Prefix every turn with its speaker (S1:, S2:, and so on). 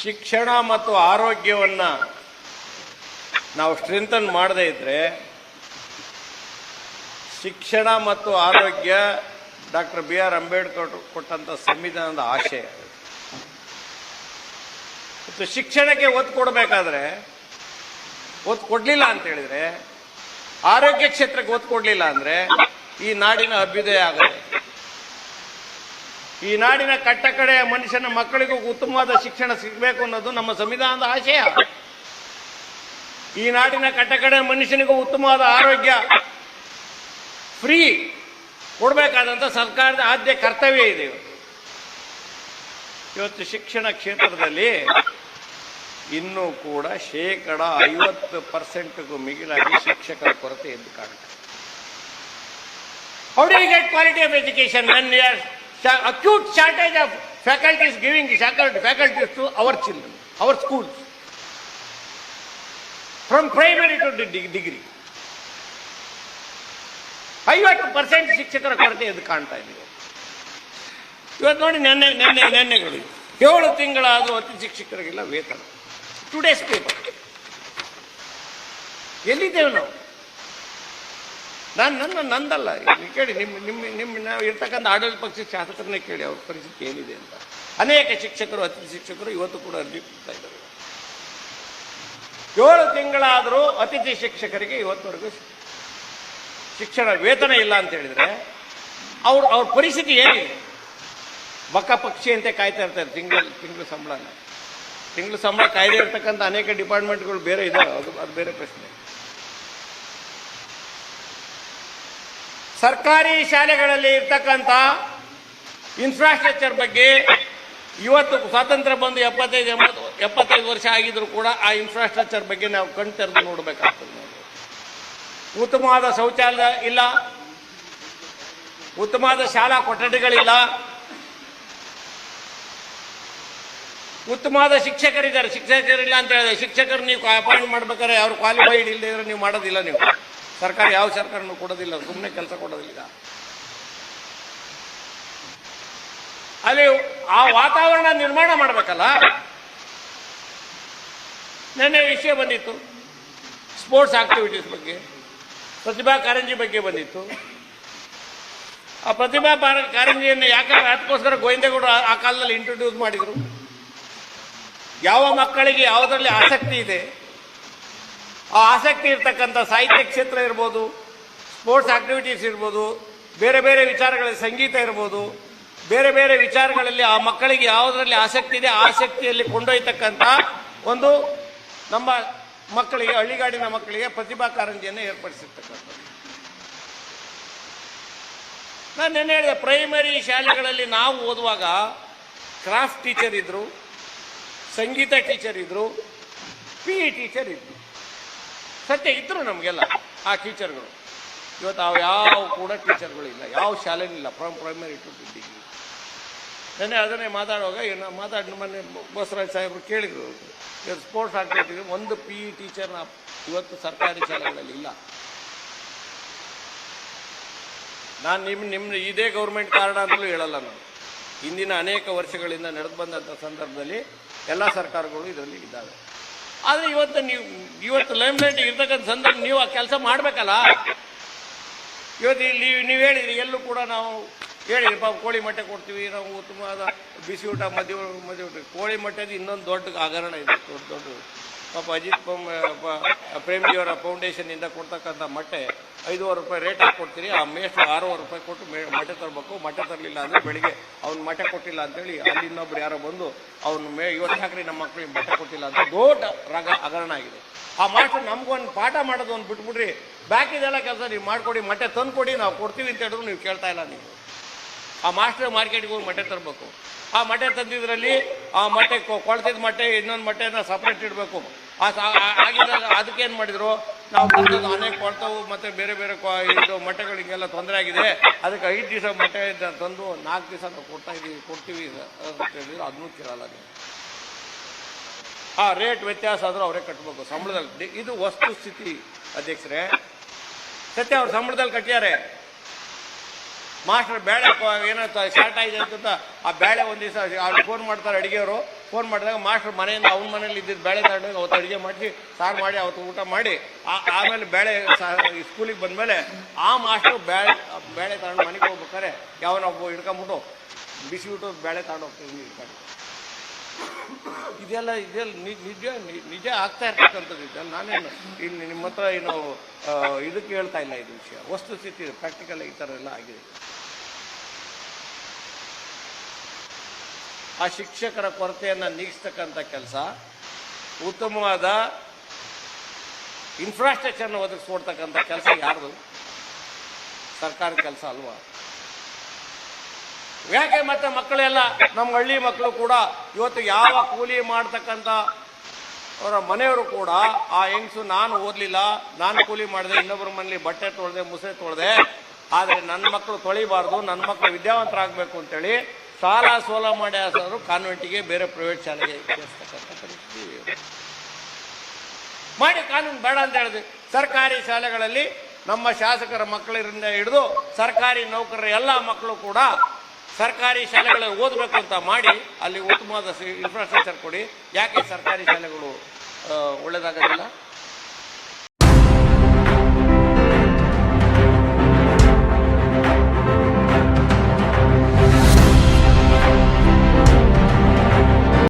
S1: ಶಿಕ್ಷಣ ಮತ್ತು ಆರೋಗ್ಯವನ್ನು ನಾವು ಸ್ಟ್ರೆಂಥನ್ ಮಾಡದೇ ಇದ್ದರೆ, ಶಿಕ್ಷಣ ಮತ್ತು ಆರೋಗ್ಯ ಡಾಕ್ಟರ್ BR ಅಂಬೇಡ್ಕರ್ ಕೊಟ್ಟಂಥ ಸಂವಿಧಾನದ ಆಶಯ. ಮತ್ತು ಶಿಕ್ಷಣಕ್ಕೆ ಒತ್ತು ಕೊಡಬೇಕಾದ್ರೆ, ಒತ್ತು ಕೊಡಲಿಲ್ಲ ಅಂತ ಹೇಳಿದರೆ, ಆರೋಗ್ಯ ಕ್ಷೇತ್ರಕ್ಕೆ ಒತ್ತು ಕೊಡಲಿಲ್ಲ ಅಂದರೆ ಈ ನಾಡಿನ ಅಭ್ಯುದಯ ಆಗುತ್ತೆ. ಈ ನಾಡಿನ ಕಟ್ಟಕಡೆಯ ಮನುಷ್ಯನ ಮಕ್ಕಳಿಗೂ ಉತ್ತಮವಾದ ಶಿಕ್ಷಣ ಸಿಗಬೇಕು ಅನ್ನೋದು ನಮ್ಮ ಸಂವಿಧಾನದ ಆಶಯ. ಈ ನಾಡಿನ ಕಟ್ಟಕಡೆಯ ಮನುಷ್ಯನಿಗೂ ಉತ್ತಮವಾದ ಆರೋಗ್ಯ ಫ್ರೀ ಕೊಡಬೇಕಾದಂಥ ಸರ್ಕಾರದ ಆದ್ಯ ಕರ್ತವ್ಯ ಇದೆ. ಇವತ್ತು ಶಿಕ್ಷಣ ಕ್ಷೇತ್ರದಲ್ಲಿ ಇನ್ನೂ ಕೂಡ 50% ಮಿಗಿಲಾಗಿ ಶಿಕ್ಷಕರ ಕೊರತೆ ಎದ್ದು ಕಾಣುತ್ತೆ. How do you get quality of education when there is acute shortage of faculties giving faculties to our children, our schools, from primary to degree? 50% ಶಿಕ್ಷಕರ ಕೊರತೆ ಎದ್ದು ಕಾಣ್ತಾ ಇದೆ. ಇವತ್ತು ನೋಡಿ, ನೆನ್ನೆಗಳು 7 ತಿಂಗಳಾದರೂ ಅತಿ ಶಿಕ್ಷಕರಿಗೆಲ್ಲ ವೇತನ. ಟುಡೇಸ್ ಪೇಪರ್ ಎಲ್ಲಿದ್ದೇವೆ ನಾವು? ನಂದಲ್ಲ, ಕೇಳಿ, ನಿಮ್ಮ ಇರ್ತಕ್ಕಂಥ ಆಡಳಿತ ಪಕ್ಷದ ಶಾಸಕರನ್ನೇ ಕೇಳಿ ಅವ್ರ ಪರಿಸ್ಥಿತಿ ಏನಿದೆ ಅಂತ. ಅನೇಕ ಶಿಕ್ಷಕರು, ಅತಿಥಿ ಶಿಕ್ಷಕರು ಇವತ್ತು ಕೂಡ ಅರ್ಜಿ ಕೊಡ್ತಾ ಇದ್ದಾರೆ. 7 ತಿಂಗಳಾದರೂ ಅತಿಥಿ ಶಿಕ್ಷಕರಿಗೆ ಇವತ್ತವರೆಗೂ ಶಿಕ್ಷಣ ವೇತನ ಇಲ್ಲ ಅಂತ ಹೇಳಿದ್ರೆ ಅವ್ರ ಪರಿಸ್ಥಿತಿ ಏನಿದೆ? ಬಕ್ಕ ಪಕ್ಷಿ ಅಂತ ಕಾಯ್ತಾ ಇರ್ತಾರೆ ತಿಂಗಳ ಸಂಬಳ ಕಾಯ್ದೆ ಇರ್ತಕ್ಕಂಥ ಅನೇಕ ಡಿಪಾರ್ಟ್ಮೆಂಟ್ಗಳು ಬೇರೆ ಇದೆ, ಅದು ಬೇರೆ ಪ್ರಶ್ನೆ. ಸರ್ಕಾರಿ ಶಾಲೆಗಳಲ್ಲಿ ಇರ್ತಕ್ಕಂಥ ಇನ್ಫ್ರಾಸ್ಟ್ರಕ್ಚರ್ ಬಗ್ಗೆ ಇವತ್ತು ಸ್ವಾತಂತ್ರ್ಯ ಬಂದು 75 ವರ್ಷ ಆಗಿದ್ರು ಕೂಡ ಆ ಇನ್ಫ್ರಾಸ್ಟ್ರಕ್ಚರ್ ಬಗ್ಗೆ ನಾವು ಕಣ್ ತೆರೆದು ನೋಡಬೇಕಾಗ್ತದೆ. ಉತ್ತಮವಾದ ಶೌಚಾಲಯ ಇಲ್ಲ, ಉತ್ತಮವಾದ ಶಾಲಾ ಕೊಠಡಿಗಳಿಲ್ಲ, ಉತ್ತಮವಾದ ಶಿಕ್ಷಕರಿದ್ದಾರೆ. ಶಿಕ್ಷಕರಿಲ್ಲ ಅಂತ ಹೇಳಿದ್ರೆ, ಶಿಕ್ಷಕರು ನೀವು ಅಪಾಯಿಂಟ್ ಮಾಡ್ಬೇಕಾದ್ರೆ ಅವ್ರು ಕ್ವಾಲಿಫೈಡ್ ಇಲ್ಲದೆ ಇದ್ರೆ ನೀವು ಮಾಡೋದಿಲ್ಲ. ನೀವು ಸರ್ಕಾರ ಯಾವ ಸರ್ಕಾರನೂ ಕೊಡೋದಿಲ್ಲ, ಸುಮ್ಮನೆ ಕೆಲಸ ಕೊಡೋದಿಲ್ಲ. ಅಲ್ಲಿ ಆ ವಾತಾವರಣ ನಿರ್ಮಾಣ ಮಾಡಬೇಕಲ್ಲ. ನೆನ್ನೆ ವಿಷಯ ಬಂದಿತ್ತು ಸ್ಪೋರ್ಟ್ಸ್ ಆಕ್ಟಿವಿಟೀಸ್ ಬಗ್ಗೆ, ಪ್ರತಿಭಾ ಕಾರಂಜಿ ಬಗ್ಗೆ ಬಂದಿತ್ತು. ಆ ಪ್ರತಿಭಾ ಕಾರಂಜಿಯನ್ನು ಅದಕ್ಕೋಸ್ಕರ ಗೋವಿಂದೇಗೌಡರು ಆ ಕಾಲದಲ್ಲಿ ಇಂಟ್ರೊಡ್ಯೂಸ್ ಮಾಡಿದರು. ಯಾವ ಮಕ್ಕಳಿಗೆ ಯಾವುದರಲ್ಲಿ ಆಸಕ್ತಿ ಇದೆ, ಆ ಆಸಕ್ತಿ ಇರ್ತಕ್ಕಂಥ ಸಾಹಿತ್ಯ ಕ್ಷೇತ್ರ ಇರ್ಬೋದು, ಸ್ಪೋರ್ಟ್ಸ್ ಆಕ್ಟಿವಿಟೀಸ್ ಇರ್ಬೋದು, ಬೇರೆ ಬೇರೆ ವಿಚಾರಗಳಲ್ಲಿ ಸಂಗೀತ ಇರ್ಬೋದು, ಬೇರೆ ಬೇರೆ ವಿಚಾರಗಳಲ್ಲಿ ಆ ಮಕ್ಕಳಿಗೆ ಯಾವುದರಲ್ಲಿ ಆಸಕ್ತಿ ಇದೆ, ಆಸಕ್ತಿಯಲ್ಲಿ ಕೊಂಡೊಯ್ತಕ್ಕಂಥ ಒಂದು ನಮ್ಮ ಮಕ್ಕಳಿಗೆ, ಹಳ್ಳಿಗಾಡಿನ ಮಕ್ಕಳಿಗೆ ಪ್ರತಿಭಾ ಕಾರಂಜಿಯನ್ನು ಏರ್ಪಡಿಸಿರ್ತಕ್ಕಂಥದ್ದು. ನಾನು ನೆನ್ನೆ ಹೇಳಿದೆ, ಪ್ರೈಮರಿ ಶಾಲೆಗಳಲ್ಲಿ ನಾವು ಓದುವಾಗ ಕ್ರಾಫ್ಟ್ ಟೀಚರ್ ಇದ್ದರು, ಸಂಗೀತ ಟೀಚರ್ ಇದ್ದರು, PE ಟೀಚರ್ ಇದ್ದರು. ಸತ್ಯ ಇದ್ದರು ನಮಗೆಲ್ಲ ಆ ಟೀಚರ್ಗಳು. ಇವತ್ತು ಯಾವ ಕೂಡ ಟೀಚರ್ಗಳು ಇಲ್ಲ, ಯಾವ ಶಾಲೆನಿಲ್ಲ, ಫ್ರಮ್ ಪ್ರೈಮರಿ ಟು ಡಿಗ್ರಿ. ನೆನ್ನೆ ಅದನ್ನೇ ಮಾತಾಡುವಾಗ ಮೊನ್ನೆ ಬಸವರಾಜ್ ಸಾಹೇಬರು ಕೇಳಿದರು, ಇವತ್ತು ಸ್ಪೋರ್ಟ್ಸ್ ಆಕ್ಟಿವಿಟಿ ಒಂದು PE ಟೀಚರ್ನ ಇವತ್ತು ಸರ್ಕಾರಿ ಶಾಲೆಗಳಲ್ಲಿ ಇಲ್ಲ. ನಾನು ನಿಮ್ಮ ಇದೇ ಗೌರ್ಮೆಂಟ್ ಕಾರಣ ಅಂತಲೂ ಹೇಳಲ್ಲ. ನಾನು ಹಿಂದಿನ ಅನೇಕ ವರ್ಷಗಳಿಂದ ನಡೆದು ಬಂದಂಥ ಸಂದರ್ಭದಲ್ಲಿ ಎಲ್ಲ ಸರ್ಕಾರಗಳು ಇದರಲ್ಲಿ ಇದ್ದಾವೆ. ಆದರೆ ಇವತ್ತು ಲೈಮ್ಲೈಟ್ ಇರ್ತಕ್ಕಂಥ ಸಂದರ್ಭ ನೀವು ಆ ಕೆಲಸ ಮಾಡಬೇಕಲ್ಲ. ಇವತ್ತು ಇಲ್ಲಿ ನೀವು ಹೇಳಿದ್ರಿ, ಎಲ್ಲೂ ಕೂಡ ನಾವು ಹೇಳಿದ್ರಿ, ಪಾಪ ಕೋಳಿ ಮೊಟ್ಟೆ ಕೊಡ್ತೀವಿ ನಾವು, ಉತ್ತಮವಾದ ಬಿಸಿ ಊಟ, ಮದುವೆ ಊಟ. ಕೋಳಿ ಮೊಟ್ಟೆದು ಇನ್ನೊಂದು ದೊಡ್ಡ ಹಗರಣ ಇದೆ, ದೊಡ್ಡ ಪಾಪ ಅಜಿತ್ ಪ್ರೇಮ್ಜಿಯವರ ಫೌಂಡೇಶನ್ನಿಂದ ಕೊಡ್ತಕ್ಕಂಥ ಮೊಟ್ಟೆ 5,500 ರೂಪಾಯಿ ರೇಟ್ ಹಾಕಿ ಕೊಡ್ತೀರಿ. ಆ ಮೇಷ್ಟು 6,500 ರೂಪಾಯಿ ಕೊಟ್ಟು ಮೊಟ್ಟೆ ತರಬೇಕು. ಮೊಟ್ಟೆ ತರಲಿಲ್ಲ ಅಂದರೆ ಬೆಳಿಗ್ಗೆ ಅವ್ನು ಮೊಟ್ಟೆ ಕೊಟ್ಟಿಲ್ಲ ಅಂತೇಳಿ ಅಲ್ಲಿ ಇನ್ನೊಬ್ರು ಯಾರೋ ಬಂದು ಅವ್ನು ಇವತ್ತು ಹಾಕ್ರಿ ನಮ್ಮ ಮಕ್ಕಳಿಗೆ ಮೊಟ್ಟೆ ಕೊಟ್ಟಿಲ್ಲ ಅಂತ ದೊಡ್ಡ ಹಗರಣ ಆಗಿದೆ. ಆ ಮಾಸ್ಟರ್ ನಮ್ಗೊಂದು ಪಾಠ ಮಾಡೋದು ಒಂದು ಬಿಟ್ಬಿಡ್ರಿ, ಬಾಕಿದೆಲ್ಲ ಕೆಲಸ ನೀವು ಮಾಡಿಕೊಡಿ, ಮೊಟ್ಟೆ ತಂದು ಕೊಡಿ, ನಾವು ಕೊಡ್ತೀವಿ ಅಂತ ಹೇಳಿದ್ರು ನೀವು ಕೇಳ್ತಾ ಇಲ್ಲ. ನೀವು ಆ ಮಾಸ್ಟರ್ ಮಾರ್ಕೆಟ್ಗೆ ಹೋಗಿ ಮೊಟ್ಟೆ ತರಬೇಕು. ಆ ಮೊಟ್ಟೆ ತಂದಿದ್ರಲ್ಲಿ ಆ ಮೊಟ್ಟೆ ಕೊಳ್ತಿದ್ದ ಮೊಟ್ಟೆ ಇನ್ನೊಂದು ಮೊಟ್ಟೆನ ಸಪ್ರೇಟ್ ಇಡಬೇಕು. ಆಗಿದ್ದಾಗ ಅದಕ್ಕೇನು ಮಾಡಿದ್ರು, ನಾವು ತಂದದ್ದು ಅನೇಕ ಕೊಳ್ತಾವು ಮತ್ತು ಬೇರೆ ಬೇರೆ ಇದು ಮೊಟ್ಟೆಗಳಿಗೆಲ್ಲ ತೊಂದರೆ ಆಗಿದೆ, ಅದಕ್ಕೆ 5 ದಿವಸ ಮೊಟ್ಟೆ ತಂದು 4 ದಿವಸ ನಾವು ಕೊಡ್ತೀವಿ ಅಂತ ಹೇಳಿದ್ರು. ಅದನ್ನೂ ಕೇಳಲ್ಲ ನೀವು. ಆ ರೇಟ್ ವ್ಯತ್ಯಾಸ ಆದರೂ ಅವರೇ ಕಟ್ಟಬೇಕು ಸಂಬಳದಲ್ಲಿ. ಇದು ವಸ್ತು ಸ್ಥಿತಿ ಅಧ್ಯಕ್ಷರೇ. ಸತ್ಯ ಅವ್ರು ಸಂಬಳದಲ್ಲಿ ಕಟ್ಟಿದ್ದಾರೆ. ಮಾಸ್ಟರ್ ಬೇಳೆ ಏನೋ ಶಾರ್ಟ್ ಆಗಿದೆ ಅಂತ ಆ ಬೇಳೆ ಒಂದು ದಿವಸ ಅವ್ರು ಫೋನ್ ಮಾಡ್ತಾರೆ ಅಡಿಗೆಯವರು, ಫೋನ್ ಮಾಡಿದಾಗ ಮಾಸ್ಟರ್ ಮನೆಯಿಂದ ಅವ್ನ ಮನೇಲಿ ಇದ್ದಿದ್ದು ಬೇಳೆ ತಗೊಂಡೋಗಿ ಅವತ್ತು ಅಡುಗೆ ಮಾಡಿಸಿ ಸಾರು ಮಾಡಿ ಅವತ್ತು ಊಟ ಮಾಡಿ ಆಮೇಲೆ ಬೇಳೆ ಸ್ಕೂಲಿಗೆ ಬಂದಮೇಲೆ ಆ ಮಾಸ್ಟರ್ ಬೇಳೆ ತಗೊಂಡು ಮನೆಗೆ ಹೋಗ್ಬೇಕಾರೆ ಯಾವನೊಬ್ಬ ಹಿಡ್ಕೊಂಬಿಟ್ಟು ಬಿಸಿ ಊಟ ಬೇಳೆ ತಗೊಂಡು ಹೋಗ್ತೀವಿ ಹಿಡ್ಕೊಂಡು ಇದೆಲ್ಲ ನಿಜ ಆಗ್ತಾ ಇರ್ತಕ್ಕಂಥದ್ದು. ಇದೆಲ್ಲ ನಾನೇನು ಇಲ್ಲಿ ನಿಮ್ಮ ಹತ್ರ ಏನು ಇದಕ್ಕೆ ಹೇಳ್ತಾ ಇಲ್ಲ, ಇದು ವಿಷಯ ವಸ್ತುಸ್ಥಿತಿ ಪ್ರಾಕ್ಟಿಕಲ್ ಈ ಥರ ಎಲ್ಲ ಆಗಿದೆ. ಆ ಶಿಕ್ಷಕರ ಕೊರತೆಯನ್ನು ನೀಗಿಸ್ತಕ್ಕಂಥ ಕೆಲಸ, ಉತ್ತಮವಾದ ಇನ್ಫ್ರಾಸ್ಟ್ರಕ್ಚರ್ನ ಒದಗಿಸ್ಕೊಡ್ತಕ್ಕಂಥ ಕೆಲಸ ಯಾರ್ದು? ಸರ್ಕಾರದ ಕೆಲಸ ಅಲ್ವಾ? ಯಾಕೆ ಮತ್ತೆ ಮಕ್ಕಳೆಲ್ಲ ನಮ್ಮ ಹಳ್ಳಿ ಮಕ್ಕಳು ಕೂಡ ಇವತ್ತು ಯಾವ ಕೂಲಿ ಮಾಡ್ತಕ್ಕಂಥ ಅವರ ಮನೆಯವರು ಕೂಡ ಆ ಹೆಂಗಸು ನಾನು ಓದಲಿಲ್ಲ, ನಾನು ಕೂಲಿ ಮಾಡಿದೆ, ಇನ್ನೊಬ್ಬರ ಮನೇಲಿ ಬಟ್ಟೆ ತೊಳೆದೆ, ಮುಸೆ ತೊಳೆದೆ, ಆದರೆ ನನ್ನ ಮಕ್ಕಳು ತೊಳಿಬಾರ್ದು, ನನ್ನ ಮಕ್ಕಳು ವಿದ್ಯಾವಂತರಾಗಬೇಕು ಅಂತೇಳಿ ಸಾಲ ಸೋಲ ಮಾಡಿ ಆಸರು ಕಾನ್ವೆಂಟಿಗೆ ಬೇರೆ ಪ್ರೈವೇಟ್ ಶಾಲೆಗೆ ಸೇರಿಸ್ತಕ್ಕಂಥ ಪರಿಸ್ಥಿತಿ ಮಾಡಿ. ಕಾನೂನು ಬೇಡ ಅಂತ ಹೇಳಿದ್ವಿ. ಸರ್ಕಾರಿ ಶಾಲೆಗಳಲ್ಲಿ ನಮ್ಮ ಶಾಸಕರ ಮಕ್ಕಳಿಂದ ಹಿಡಿದು ಸರ್ಕಾರಿ ನೌಕರರ ಎಲ್ಲ ಮಕ್ಕಳು ಕೂಡ ಸರ್ಕಾರಿ ಶಾಲೆಗಳಲ್ಲಿ ಓದಬೇಕು ಅಂತ ಮಾಡಿ ಅಲ್ಲಿ ಉತ್ತಮವಾದ ಇನ್ಫ್ರಾಸ್ಟ್ರಕ್ಚರ್ ಕೊಡಿ. ಯಾಕೆ ಸರ್ಕಾರಿ ಶಾಲೆಗಳು ಒಳ್ಳೆಯದಾಗೋದಿಲ್ಲ?